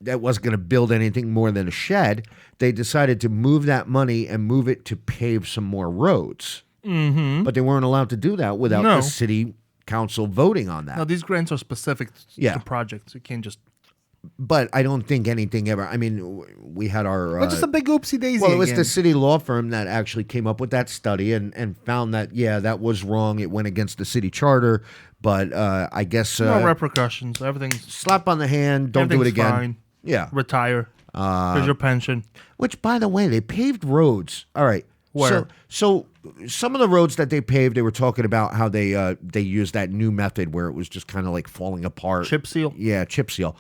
wasn't going to build anything more than a shed, they decided to move that money and move it to pave some more roads. Mm-hmm. But they weren't allowed to do that without the city council voting on that. Now, these grants are specific to projects. You can't just... But I don't think anything ever... I mean, we had our... But just a big oopsie daisy. Well, it was the city law firm that actually came up with that study and found that, that was wrong. It went against the city charter. But I guess... no repercussions. Everything's... Slap on the hand. Don't do it again. Fine. Yeah. Retire. Here's your pension. Which, by the way, they paved roads. All right. Where? So some of the roads that they paved, they were talking about how they used that new method where it was just kind of like falling apart. Chip seal? Yeah, chip seal.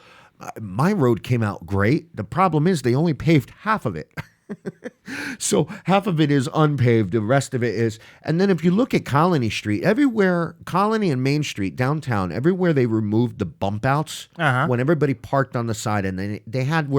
My road came out great. The problem is they only paved half of it. So half of it is unpaved. The rest of it is. And then if you look at Colony Street, everywhere, Colony and Main Street, downtown, everywhere they removed the bump outs when everybody parked on the side, and then they had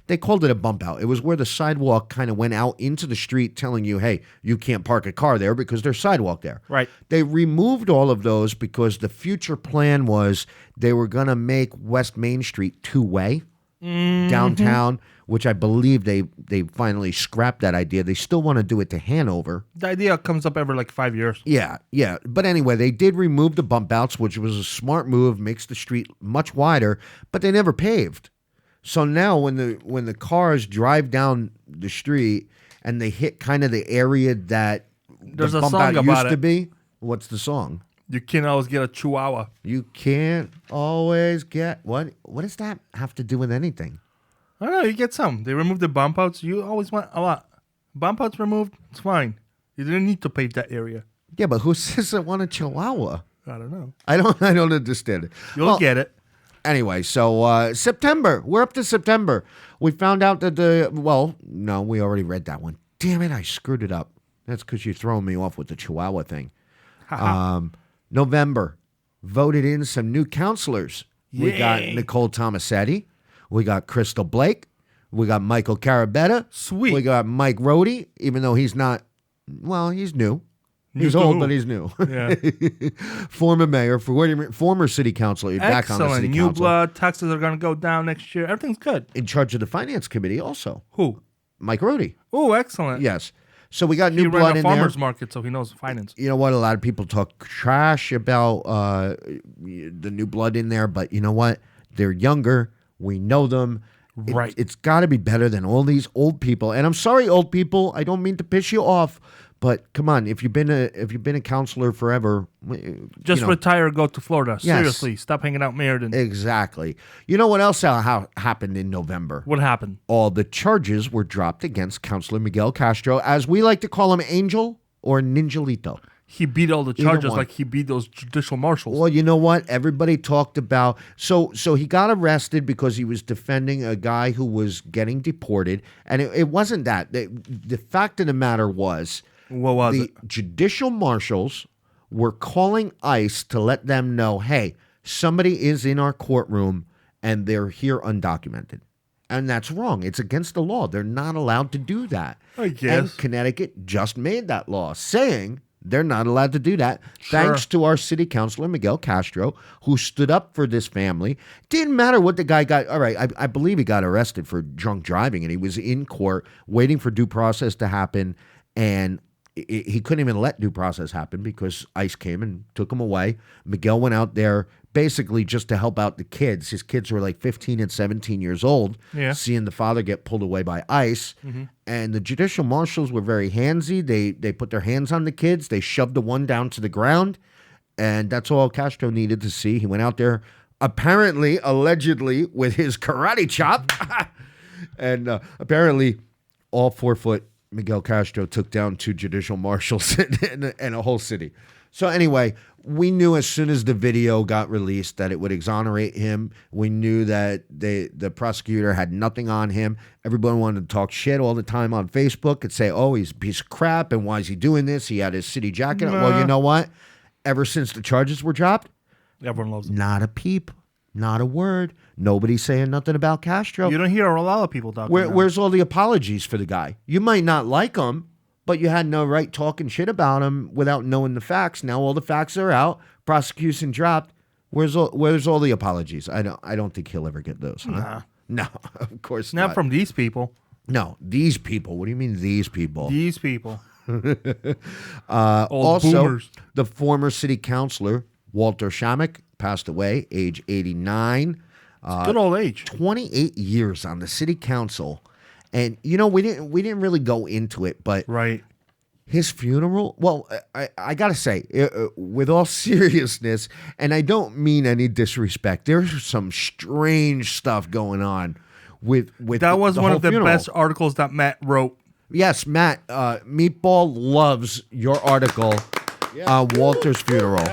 they called it a bump out. It was where the sidewalk kind of went out into the street telling you, hey, you can't park a car there because there's sidewalk there. Right. They removed all of those because the future plan was they were going to make West Main Street 2-way downtown, which I believe they finally scrapped that idea. They still want to do it to Hanover. The idea comes up every like 5 years. Yeah. But anyway, they did remove the bump outs, which was a smart move, makes the street much wider, but they never paved. So now when the cars drive down the street and they hit kind of the area that there's the a bump song out about used it. to be, what's the song? You can't always get a chihuahua. You can't always get... What does that have to do with anything? I don't know. You get some. They removed the bump outs. You always want a lot. Bump outs removed. It's fine. You didn't need to pave that area. Yeah, but who says I want a chihuahua? I don't know. I don't understand it. You'll get it. Anyway, so September. We're up to September. We found out that we already read that one. Damn it, I screwed it up. That's because you're throwing me off with the Chihuahua thing. November, voted in some new counselors. We got Nicole Tomasetti. We got Crystal Blake. We got Michael Carabetta. Sweet. We got Mike Rohde, even though he's not, well, he's new. He's to old, who? but he's new. Yeah. Former mayor, former city councilor, you're back on the Excellent. city New council. blood. Taxes are going to go down next year. Everything's good. In charge of the finance committee also. Who? Mike Rohde. Oh, excellent. Yes. So we got He new ran blood a in there. farmer's market, so he knows finance. You know what? A lot of people talk trash about the new blood in there, but you know what? They're younger. We know them. Right. It's got to be better than all these old people. And I'm sorry, old people. I don't mean to piss you off, but come on. If you've been a counselor forever, Just you know, retire, go to Florida. Yes. Seriously, stop hanging out Meriden. exactly. You know what else happened in November? What happened? All the charges were dropped against Counselor Miguel Castro, as we like to call him, Angel or Ninjalito. He beat all the charges one. like he beat those judicial marshals. Well, you know what? Everybody talked about so he got arrested because he was defending a guy who was getting deported, and it wasn't that. The fact of the matter was, What was the it? judicial marshals were calling ICE to let them know, hey, somebody is in our courtroom and they're here undocumented. And that's wrong. It's against the law. They're not allowed to do that. I guess. And Connecticut just made that law saying they're not allowed to do that. Thanks to our city councilor, Miguel Castro, who stood up for this family. Didn't matter what the guy got. All right, I believe he got arrested for drunk driving, and he was in court waiting for due process to happen, and he couldn't even let due process happen because ICE came and took him away. Miguel went out there basically just to help out the kids. His kids were like 15 and 17 years old, Yeah. seeing the father get pulled away by ICE. And the judicial marshals were very handsy. They put their hands on the kids. They shoved the one down to the ground. And that's all Castro needed to see. He went out there, apparently, allegedly, with his karate chop. And apparently, all 4 foot Miguel Castro took down 2 judicial marshals and a whole city. So anyway, we knew as soon as the video got released that it would exonerate him. We knew that the prosecutor had nothing on him. Everyone wanted to talk shit all the time on Facebook and say, oh, he's a piece of crap, and why is he doing this? He had his city jacket on. Well, you know what? Ever since the charges were dropped, Everyone loves him. not a peep, not a word. Nobody's saying nothing about Castro. You don't hear a lot of people talking about Where's all the apologies for the guy? You might not like him, but you had no right talking shit about him without knowing the facts. Now all the facts are out. Prosecution dropped. Where's all the apologies? I don't think he'll ever get those. Huh? Nah. No, of course Not not. from these people. No, these people. What do you mean these people? These people. Also, boomers. the former city councilor Walter Shamik passed away, age 89. Good old age. 28 years on the city council. And you know, we didn't really go into it, but Right. his funeral, well, I got to say, with all seriousness, and I don't mean any disrespect, there's some strange stuff going on with That was the one whole of the funeral. best articles that Matt wrote. Yes, Matt, Meatball loves your article on Walter's funeral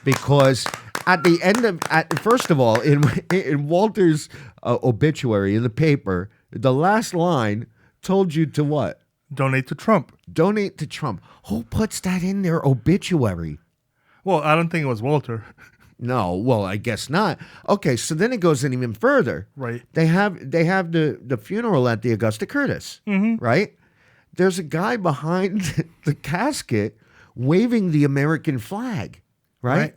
because at the end of, first of all, in Walter's obituary in the paper, the last line told you to what? Donate to Trump. Donate to Trump. Who puts that in their obituary? Well, I don't think it was Walter. No, well, I guess not. Okay, so then it goes in even further. Right. They have the funeral at the Augusta Curtis, right? There's a guy behind the casket waving the American flag, right? Right.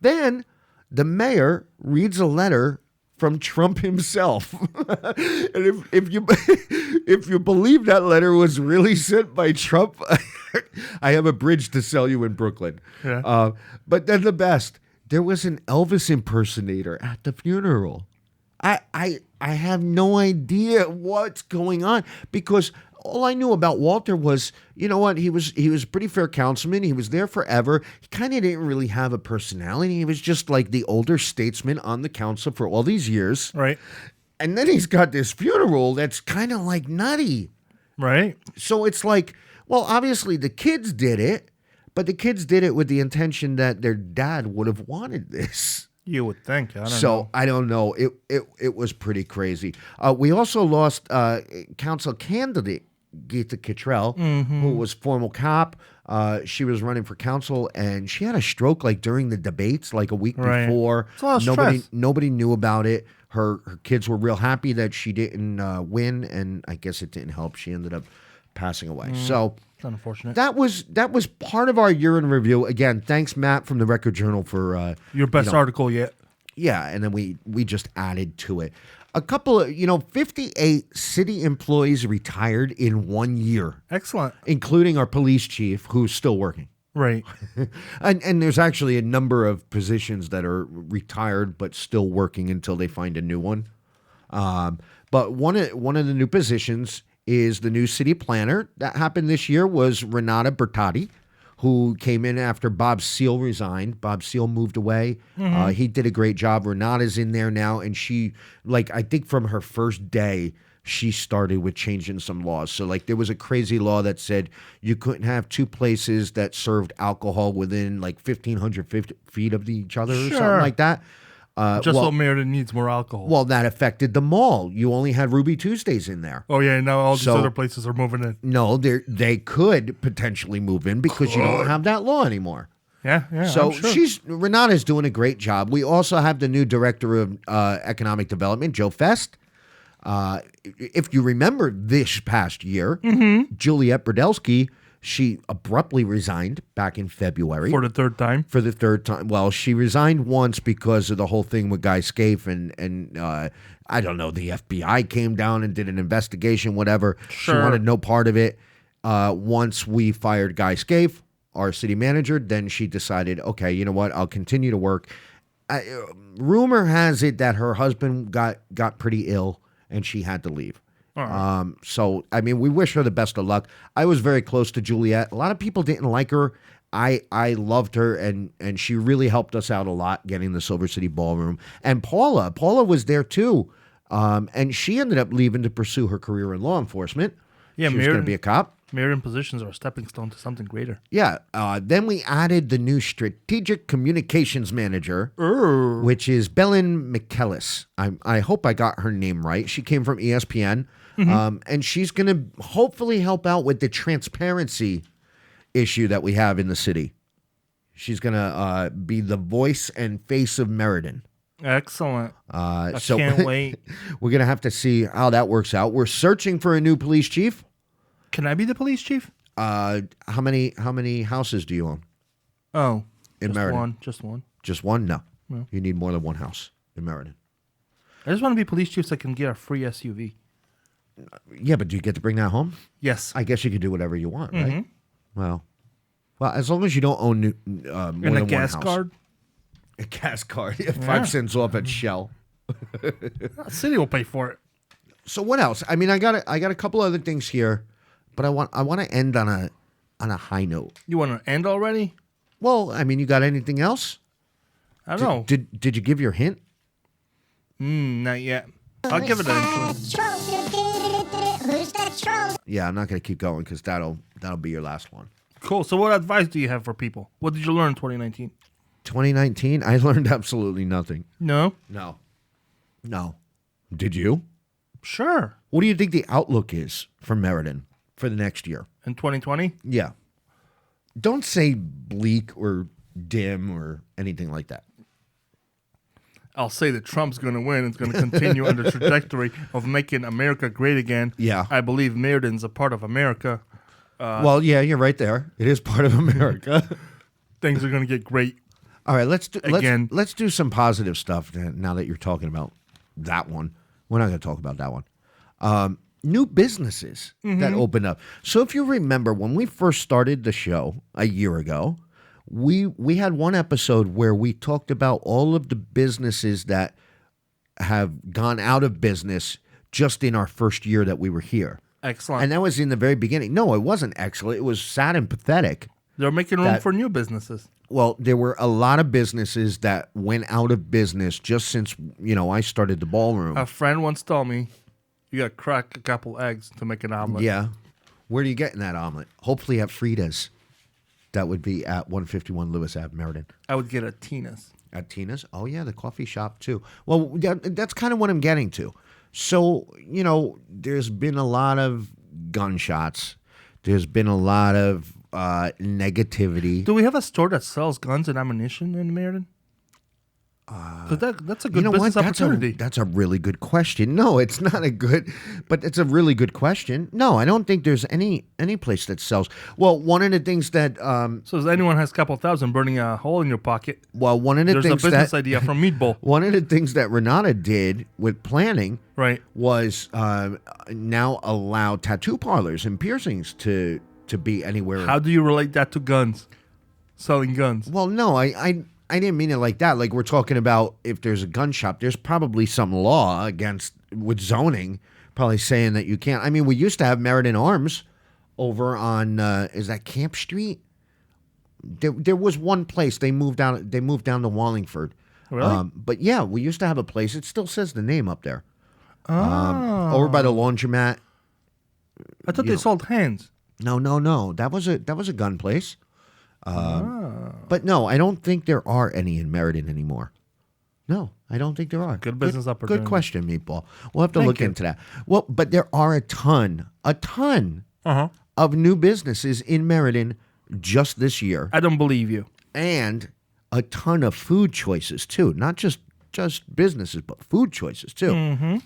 Then the mayor reads a letter from Trump himself. And if you believe that letter was really sent by Trump, I have a bridge to sell you in Brooklyn. Yeah. But then the best, there was an Elvis impersonator at the funeral. I have no idea what's going on because all I knew about Walter was, you know what, he was a pretty fair councilman. He was there forever. He kind of didn't really have a personality. He was just like the older statesman on the council for all these years. Right. And then he's got this funeral that's kind of like nutty. Right. So it's like, well, obviously the kids did it, but the kids did it with the intention that their dad would have wanted this. You would think. I don't So know. I don't know. It was pretty crazy. We also lost council candidate Geeta Kittrell, who was former cop. She was running for council, and she had a stroke like during the debates, like a week Right. before. It's a lot of stress. Nobody knew about it. Her kids were real happy that she didn't win, and I guess it didn't help. She ended up passing away. So It's unfortunate. that was part of our year in review. Again, thanks Matt from the Record Journal for Your best article yet. yeah, and then we just added to it. A couple of 58 city employees retired in 1 year, Excellent. including our police chief, who's still working. Right. And there's actually a number of positions that are retired but still working until they find a new one. But one of the new positions is the new city planner. That happened this year was Renata Bertati, who came in after Bob Seal resigned. Bob Seal moved away. He did a great job. Renata's in there now, and she, I think from her first day, she started with changing some laws. So, there was a crazy law that said you couldn't have two places that served alcohol within, 1,500 feet of each other or Sure. something like that. So Meriden needs more alcohol. Well, that affected the mall. You only had Ruby Tuesdays in there. Oh yeah, now all these So- other places are moving in. No, they could potentially move in because you don't have that law anymore. Yeah. So I'm sure. Renata's doing a great job. We also have the new director of economic development, Joe Fest. If you remember this past year, Juliette Brodelsky, she abruptly resigned back in February. For the third time. For the third time. Well, she resigned once because of the whole thing with Guy Scaife and I don't know, the FBI came down and did an investigation, whatever. Sure. She wanted no part of it. Once we fired Guy Scaife, our city manager, then she decided, okay, you know what, I'll continue to work. Rumor has it that her husband got pretty ill and she had to leave. So, I mean, we wish her the best of luck. I was very close to Juliette. A lot of people didn't like her. I loved her, and she really helped us out a lot getting the Silver City Ballroom. And Paula was there too, and she ended up leaving to pursue her career in law enforcement. Yeah, she was going to be a cop. Meriden positions are a stepping stone to something greater. Yeah. Then we added the new strategic communications manager, which is Belen McKellis. I hope I got her name right. She came from ESPN, and she's going to hopefully help out with the transparency issue that we have in the city. She's going to be the voice and face of Meriden. Excellent. I So can't wait. We're going to have to see how that works out. We're searching for a new police chief. Can I be the police chief? How many houses do you own? Oh, In just Meriden. one. Just one. Just one? No. You need more than one house in Meriden. I just want to be police chief so I can get a free SUV. Yeah, but do you get to bring that home? Yes. I guess you can do whatever you want, right? Well, as long as you don't own more and than a one gas house. card. A gas card. 5 cents off at Shell. The city will pay for it. So what else? I mean, I got a couple other things here, but I want to end on a high note. You want to end already? Well, I mean, you got anything else? I don't know. Did you give your hint? Not yet. I'll give it an intro. Who's that troll? Yeah, I'm not going to keep going because that'll be your last one. Cool. So what advice do you have for people? What did you learn in 2019? 2019, I learned absolutely nothing. No? No. Did you? Sure. What do you think the outlook is for Meriden for the next year? In 2020? Yeah. Don't say bleak or dim or anything like that. I'll say that Trump's going to win. It's going to continue on the trajectory of making America great again. Yeah. I believe Meriden's a part of America. Well, yeah, you're right there. It is part of America. Things are going to get great. All right, let's Again. do some positive stuff now that you're talking about that one. We're not going to talk about that one. New businesses that opened up. So if you remember when we first started the show a year ago, we had one episode where we talked about all of the businesses that have gone out of business just in our first year that we were here. Excellent. And that was in the very beginning. No, it wasn't excellent. It was sad and pathetic. They're making room for new businesses. Well, there were a lot of businesses that went out of business just since, I started the ballroom. A friend once told me, you got to crack a couple eggs to make an omelet. Yeah. Where are you getting that omelet? Hopefully at Frida's. That would be at 151 Lewis Ave, Meriden. I would get a Tina's. At Tina's? Oh, yeah, the coffee shop, too. Well, that's kind of what I'm getting to. So, there's been a lot of gunshots. There's been a lot of negativity. Do we have a store that sells guns and ammunition in Meriden? That's a good You know business what? opportunity. That's a really good question. No, it's not a good, but it's a really good question. No, I don't think there's any place that sells. Well, one of the things that So if anyone has a couple thousand burning a hole in your pocket, one of the there's a things business that idea from Meatball. one of the things that Renata did with planning Right. was now allow tattoo parlors and piercings to be anywhere. How do you relate that to guns? Selling guns. Well, no, I didn't mean it like that. Like we're talking about if there's a gun shop, there's probably some law with zoning, probably saying that you can't. I mean, we used to have Meriden Arms over on is that Camp Street? There was one place they moved down. They moved down to Wallingford. Really? But yeah, we used to have a place. It still says the name up there. Oh. Over by the laundromat. I thought they sold hands. No. That was a gun place. But no, I don't think there are any in Meriden anymore. No, I don't think there are. Good business opportunity. Good question, Meatball. We'll have to Thank look you. into that. Well, but there are a ton of new businesses in Meriden just this year, I don't believe you. and a ton of food choices too. Not just businesses, but food choices too. Mm-hmm.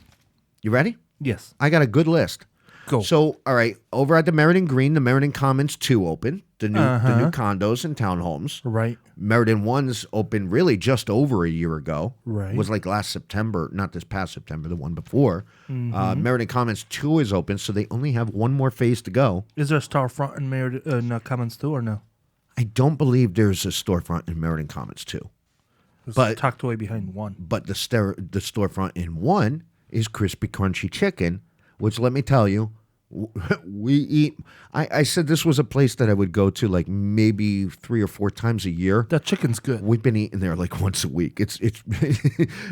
You ready? Yes. I got a good list. Go. So, all right, over at the Meriden Green, the Meriden Commons 2 open, the new condos and townhomes. Right. Meriden 1's opened really just over a year ago. Right. It was like last September, not this past September, the one before. Meriden Commons 2 is open, so they only have one more phase to go. Is there a storefront in Meriden Commons too, or no? I don't believe there's a storefront in Meriden Commons 2. It's But- tucked away behind one. But the storefront in 1 is Crispy Crunchy Chicken, which let me tell you, we eat. I said this was a place that I would go to like maybe 3 or 4 times a year. That chicken's good. We've been eating there like once a week. It's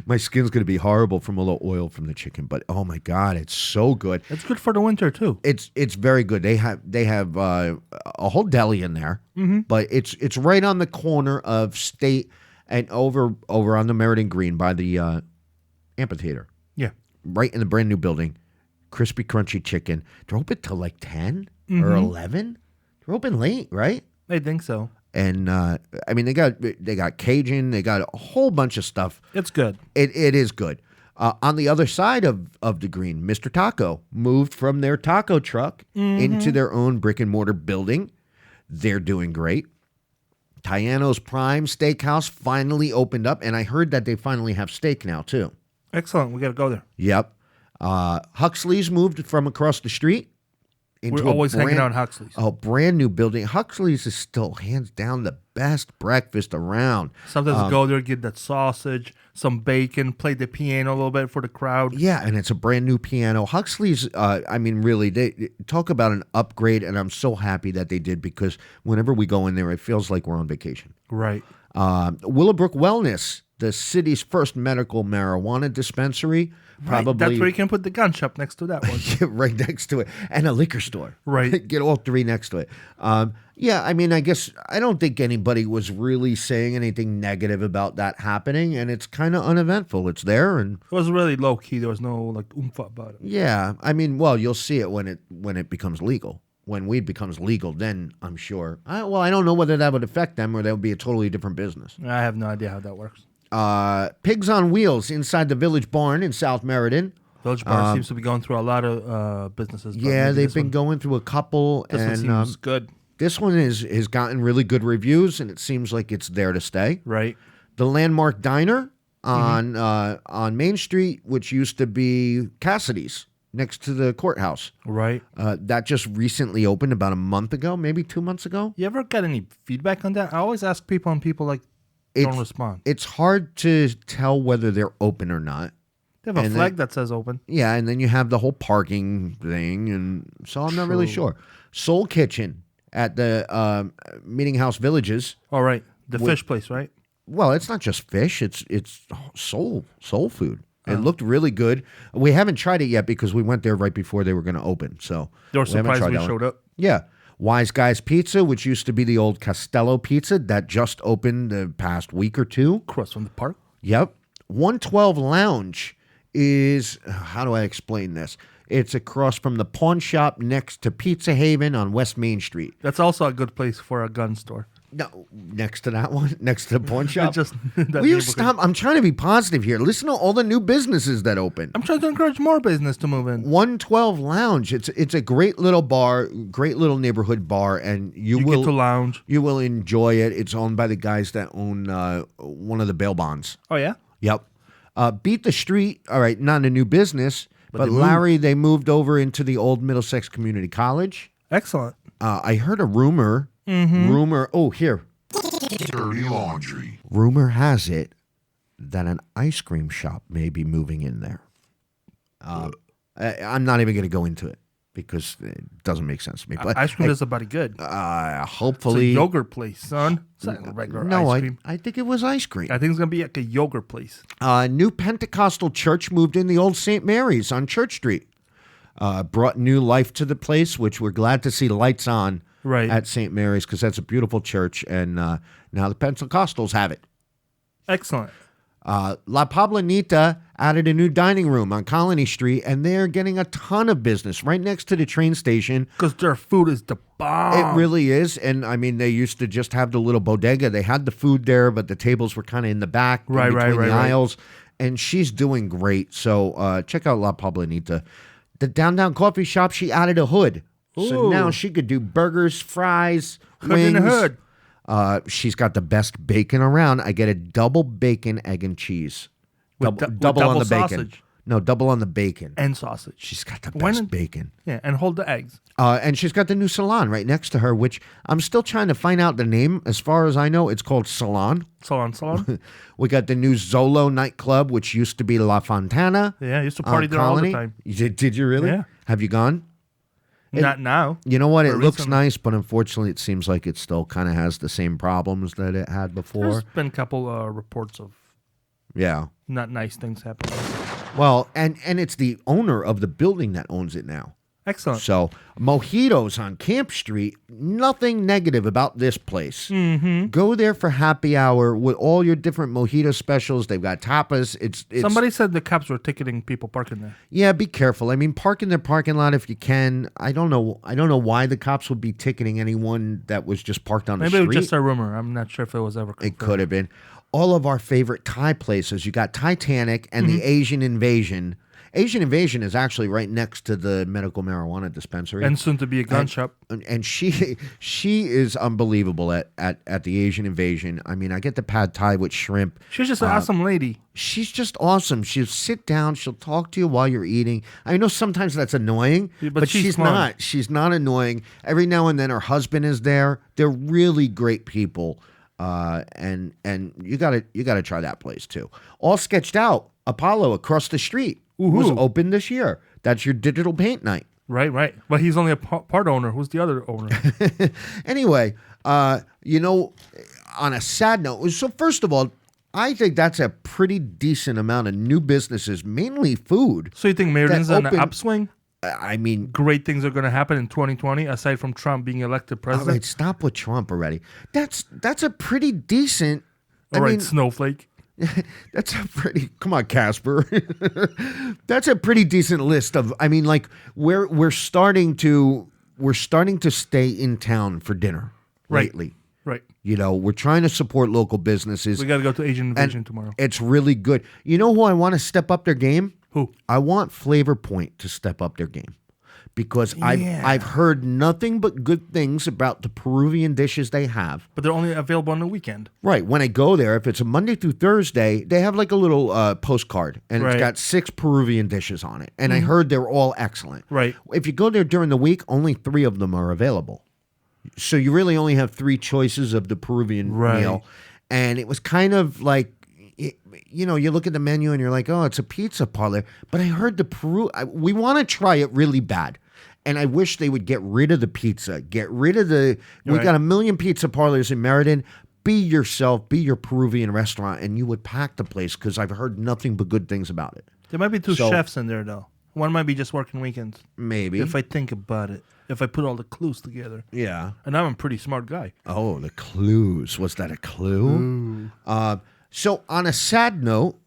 my skin's gonna be horrible from all the oil from the chicken, but oh my god, it's so good. It's good for the winter too. It's very good. They have a whole deli in there, but it's right on the corner of State and over on the Meriden Green by the amphitheater, Yeah. right in the brand new building. Crispy Crunchy Chicken. They're open till like 10 or 11. They're open late, right? I think so. And I mean, they got Cajun. They got a whole bunch of stuff. It's good. It is good. On the other side of the green, Mr. Taco moved from their taco truck into their own brick and mortar building. They're doing great. Tayano's Prime Steakhouse finally opened up, and I heard that they finally have steak now too. Excellent. We got to go there. Yep. Huxley's moved from across the street. Into We're a always hanging out in Huxley's. A brand new building. Huxley's is still hands down the best breakfast around. Sometimes go there, get that sausage, some bacon, play the piano a little bit for the crowd. Yeah, and it's a brand new piano. Huxley's, I mean, really, they talk about an upgrade, and I'm so happy that they did because whenever we go in there, it feels like we're on vacation. Right. Willowbrook Wellness, the city's first medical marijuana dispensary. Right. That's where you can put the gun shop next to that one. Right next to it, and a liquor store. Right. Get all 3 next to it. Yeah, I mean, I guess I don't think anybody was really saying anything negative about that happening, and it's kind of uneventful. It's there, and It was really low key. There was no like oomph about it. yeah, I mean, well, you'll see it when it becomes legal. When weed becomes legal, then I'm sure. I don't know whether that would affect them or that would be a totally different business. I have no idea how that works. Pigs on Wheels inside the Village Barn in South Meriden. Village Bar seems to be going through a lot of businesses. but Yeah, maybe they've this been one- going through a couple, This one and seems good. this one has gotten really good reviews, and it seems like it's there to stay. Right. The Landmark Diner on Main Street, which used to be Cassidy's, next to the courthouse. Right. That just recently opened about a month ago, maybe 2 months ago. You ever got any feedback on that? I always ask people, and people like don't respond. It's hard to tell whether they're open or not. They have a and flag then- that says open. Yeah, and then you have the whole parking thing, and so I'm not really True. sure. Soul Kitchen at the Meeting House Villages. All right. The fish place, right? Well, it's not just fish; it's soul food. It looked really good. We haven't tried it yet because we went there right before they were going to open. So They were we haven't surprised tried we that one. showed up. Yeah. Wise Guys Pizza, which used to be the old Castello Pizza, that just opened the past week or two. Across from the park. Yep. 112 Lounge is, how do I explain this? It's across from the pawn shop next to Pizza Haven on West Main Street. That's also a good place for a gun store. No, next to that one, next to the pawn shop. Just that Will you neighborhood. stop? I'm trying to be positive here. Listen to all the new businesses that open. I'm trying to encourage more business to move in. 112 Lounge. It's a great little bar, great little neighborhood bar, and you You will get to lounge. you will enjoy it. It's owned by the guys that own one of the bail bonds. Oh, yeah? Yep. Beat the Street. All right, not a new business, but they moved. Larry, they moved over into the old Middlesex Community College. Excellent. I heard a rumor. Mm-hmm. Rumor. Oh, here. Dirty laundry. Rumor has it that an ice cream shop may be moving in there. I'm not even going to go into it because it doesn't make sense to me. But Ice cream is about good. It's a hopefully, yogurt place, son. It's not regular no, ice cream. I think it was ice cream. I think it's going to be like a yogurt place. New Pentecostal church moved in the old St. Mary's on Church Street. Brought new life to the place, which we're glad to see lights on Right. at St. Mary's because that's a beautiful church, and now the Pentecostals have it. Excellent. La Poblanita added a new dining room on Colony Street, and they're getting a ton of business right next to the train station. Because their food is the bomb. It really is, and I mean, they used to just have the little bodega. They had the food there, but the tables were kind of in the back, Right, between right, the right. aisles, and she's doing great. So check out La Poblanita. The downtown coffee shop, she added a hood. So Ooh. now she could do burgers, fries, Hood wings. in the hood. She's got the best bacon around. I get a double bacon, egg, and cheese. With Double, with double on double the bacon. sausage. No, double on the bacon. And sausage. She's got the When- best bacon. Yeah, and hold the eggs. And she's got the new salon right next to her, which I'm still trying to find out the name. As far as I know, it's called Salon. Salon. We got the new Zolo nightclub, which used to be La Fontana. Yeah, I used to on party there all the Colony. time. Did you really? Yeah. Have you gone? Not now. You know what? It Or looks recently. nice, but unfortunately, it seems like it still kind of has the same problems that it had before. There's been a couple reports of Yeah. not nice things happening. Well, and it's the owner of the building that owns it now. Excellent. So, Mojitos on Camp Street, nothing negative about this place. Mm-hmm. Go there for happy hour with all your different mojito specials. They've got tapas. It's Somebody said the cops were ticketing people parking there. Yeah, be careful. I mean, park in their parking lot if you can. I don't know why the cops would be ticketing anyone that was just parked on the Maybe street. it was just a rumor. I'm not sure if it was ever confirmed. It could have been. All of our favorite Thai places. You got Titanic and Mm-hmm. the Asian Invasion. Asian Invasion is actually right next to the medical marijuana dispensary. And soon to be a gun shop. And she is unbelievable at the Asian Invasion. I mean, I get the pad thai with shrimp. She's just an awesome lady. She's just awesome. She'll sit down. She'll talk to you while you're eating. I know sometimes that's annoying, Yeah, but but she's she's fun. not. She's not annoying. Every now and then her husband is there. They're really great people. And you gotta try that place too. All Sketched Out, Apollo across the street was Woohoo. open this year. That's your digital paint night. Right. But he's only a part owner. Who's the other owner? Anyway, on a sad note, so first of all, I think that's a pretty decent amount of new businesses, mainly food. So you think Merion's on an open- upswing? I mean, Great things are going to happen in 2020, aside from Trump being elected all president. right, stop with Trump already. That's a pretty decent. All right, I mean, Snowflake. that's a pretty. Come on, Casper. That's a pretty decent list of. I mean, like we're starting to stay in town for dinner Right. lately. Right. You know, we're trying to support local businesses. We got to go to Asian and Invasion tomorrow. It's really good. You know who I want to step up their game? Who? I want Flavor Point to step up their game because Yeah. I've heard nothing but good things about the Peruvian dishes they have. But they're only available on the weekend. Right. When I go there, if it's a Monday through Thursday, they have like a little postcard and it's Right. got 6 Peruvian dishes on it. And I heard they're all excellent. Right. If you go there during the week, only 3 of them are available. So you really only have 3 choices of the Peruvian Right. meal. And it was kind of like, you look at the menu and you're like, oh, it's a pizza parlor. But I heard we want to try it really bad. And I wish they would get rid of the pizza. Get rid of we Right. got a million pizza parlors in Meriden. Be yourself. Be your Peruvian restaurant. And you would pack the place because I've heard nothing but good things about it. There might be 2 So- chefs in there, though. One might be just working weekends. Maybe. If I think about it. If I put all the clues together. Yeah. And I'm a pretty smart guy. Oh, the clues. Was that a clue? So on a sad note,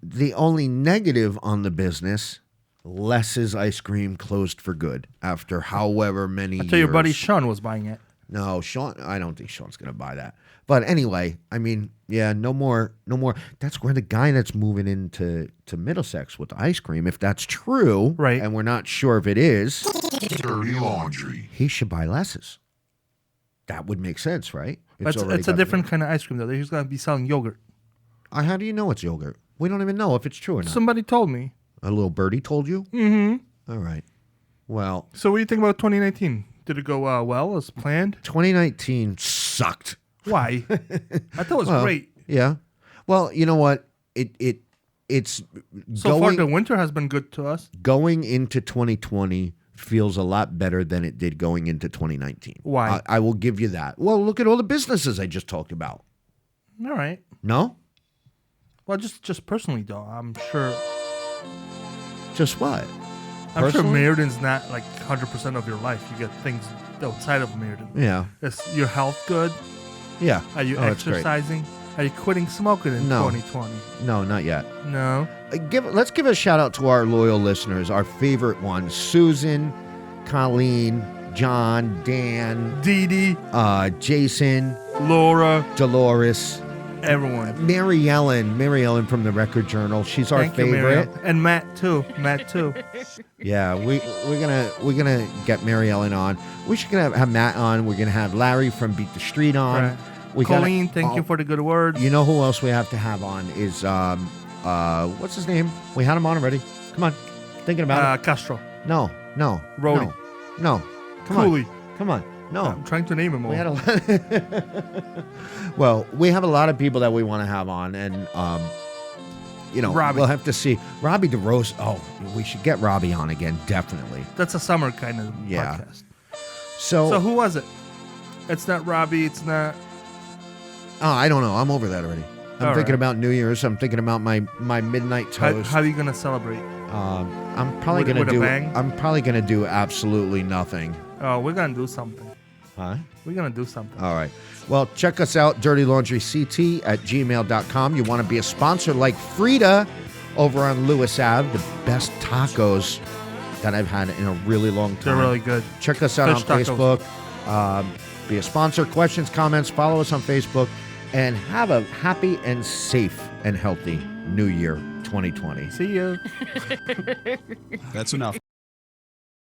the only negative on the business Les's Ice Cream closed for good after however many years. I tell your buddy Sean was buying it. No, Sean, I don't think Sean's going to buy that. But anyway, I mean, yeah, no more. That's where the guy that's moving into Middlesex with the ice cream, if that's true, right? And we're not sure if it is, Dirty laundry. he should buy Les's. That would make sense, right? It's a different kind of ice cream, though. He's going to be selling yogurt. How do you know it's yogurt? We don't even know if it's true or not. Somebody told me. A little birdie told you? Mm-hmm. All right. Well. So what do you think about 2019? Did it go well as planned? 2019 sucked. Why? I thought it was great. Yeah. Well, you know what? It's so far the winter has been good to us. Going into 2020 feels a lot better than it did going into 2019. Why? I will give you that. Well, look at all the businesses I just talked about. All right. No? Well, just personally though, I'm sure. Just what? I'm sure Meriden not like 100% of your life. You get things outside of Meriden. Yeah. Is your health good? Yeah. Are you exercising? Are you quitting smoking in 2020? No, not yet. No. Let's give a shout out to our loyal listeners, our favorite ones: Susan, Colleen, John, Dan, Dee Dee, Jason, Laura, Dolores, everyone. Mary Ellen from the Record Journal. She's our favorite, and Matt too. Yeah, we're gonna get Mary Ellen on. We're gonna have Matt on. We're gonna have Larry from Beat the Street on. Right. Colleen, thank you for the good words. You know who else we have to have on is what's his name? We had him on already. Come on, thinking about it. Castro. No. Rody. No. Come Cooley. on. Come on. No. I'm trying to name him all. We had well, we have a lot of people that we want to have on, and Robbie. We'll have to see. Robbie DeRose. Oh, we should get Robbie on again, definitely. That's a summer kind of podcast. So who was it? It's not Robbie. It's not. Oh, I don't know. I'm over that already. I'm thinking about New Year's. I'm thinking about my midnight toast. How are you gonna celebrate? I'm probably gonna do. I'm probably gonna do absolutely nothing. Oh, we're gonna do something. Huh? We're gonna do something. All right. Well, check us out, dirtylaundryct@gmail.com. You want to be a sponsor like Frida over on Lewis Ave, the best tacos that I've had in a really long time. They're really good. Check us out Fish on tacos. Facebook. Be a sponsor. Questions, comments, follow us on Facebook. And have a happy and safe and healthy New Year 2020. See you. That's enough.